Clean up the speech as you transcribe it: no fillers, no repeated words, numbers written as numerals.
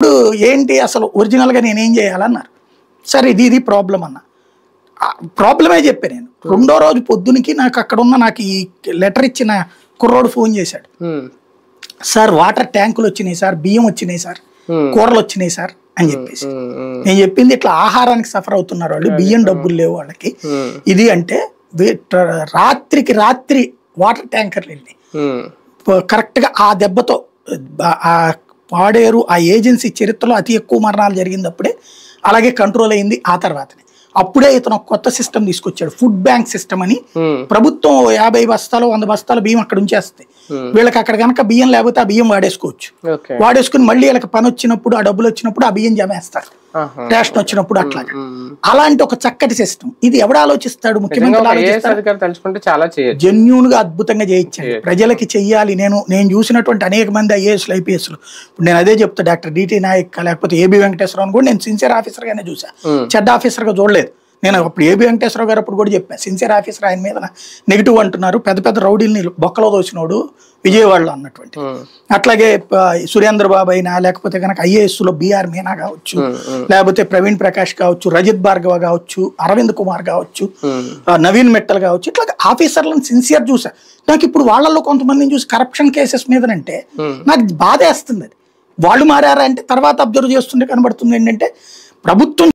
అప్పుడు ఏంటి అసలు ఒరిజినల్గా నేనేం చేయాలన్నారు. సరే ఇది ప్రాబ్లం అన్న. ప్రాబ్లమే చెప్పాను నేను. రెండో రోజు పొద్దునికి నాకు అక్కడ ఉన్న నాకు ఈ లెటర్ ఇచ్చిన కుర్రోడు ఫోన్ చేశాడు. సార్ వాటర్ ట్యాంకులు వచ్చినాయి సార్, బియ్యం వచ్చినాయి సార్, కూరలు వచ్చినాయి సార్ అని చెప్పేసి. నేను చెప్పింది ఇట్లా ఆహారానికి సఫర్ అవుతున్నారు వాళ్ళు, బియ్యం డబ్బులు లేవు వాళ్ళకి. ఇది అంటే రాత్రికి రాత్రి వాటర్ ట్యాంకర్లు వెళ్ళి కరెక్ట్గా ఆ దెబ్బతో ఆ పాడేరు ఆ ఏజెన్సీ చరిత్రలో అతి ఎక్కువ మరణాలు జరిగినప్పుడే అలాగే కంట్రోల్ అయింది. ఆ తర్వాతనే అప్పుడే ఇతను కొత్త సిస్టమ్ తీసుకొచ్చాడు, ఫుడ్ బ్యాంక్ సిస్టమ్ అని. ప్రభుత్వం 50 బస్తాలు 100 బస్తాలు బియ్యం అక్కడ ఉంచేస్తాయి. వీళ్ళకి అక్కడ కనుక బియ్యం లేకపోతే ఆ బియ్యం వాడేసుకోవచ్చు. వాడేసుకుని మళ్ళీ వీళ్ళకి పని వచ్చినప్పుడు ఆ డబ్బులు వచ్చినప్పుడు ఆ బియ్యం జమేస్తారు, రేషన్ వచ్చినప్పుడు. అట్లాగా అలాంటి ఒక చక్కటి సిస్టమ్. ఇది ఎవడు ఆలోచిస్తాడు? ముఖ్యమంత్రి ఆలోచిస్తాడు. జెన్యూన్ గా అద్భుతంగా చేయించండి, ప్రజలకి చెయ్యాలి. నేను చూసినటువంటి అనేక మంది ఐఏఎస్లు ఐపీఎస్లు, నేను అదే చెప్తా, డాక్టర్ డిటి నాయక్ లేకపోతే ఏబి వెంకటేశ్వరరావు కూడా నేను సిన్సియర్ ఆఫీసర్ గానే చూసా, చెడ్డ ఆఫీసర్ గా చూడలేదు. నేను అప్పుడు ఏబి వెంకటేశ్వరరావు గారు అప్పుడు కూడా చెప్పాను, సిన్సియర్ ఆఫీసర్ ఆయన మీద నెగిటివ్ అంటున్నారు, పెద్ద పెద్ద రౌడీల్ని బొక్కలో దోచినోడు విజయవాడలో అన్నటువంటి. అట్లాగే సురేంద్ర బాబు అయినా లేకపోతే కనుక ఐఏఎస్లో బిఆర్ మీనా కావచ్చు, లేకపోతే ప్రవీణ్ ప్రకాష్ కావచ్చు, రజిత్ భార్గవ కావచ్చు, అరవింద్ కుమార్ కావచ్చు, నవీన్ మెట్టల్ కావచ్చు, ఇట్లా ఆఫీసర్లను సిన్సియర్ చూసా. నాకు ఇప్పుడు వాళ్ళల్లో కొంతమందిని చూసి కరప్షన్ కేసెస్ మీదనంటే నాకు బాధేస్తుంది. అది వాళ్ళు మారారా అంటే తర్వాత అబ్జర్వ్ చేస్తుంటే కనబడుతుంది ఏంటంటే ప్రభుత్వం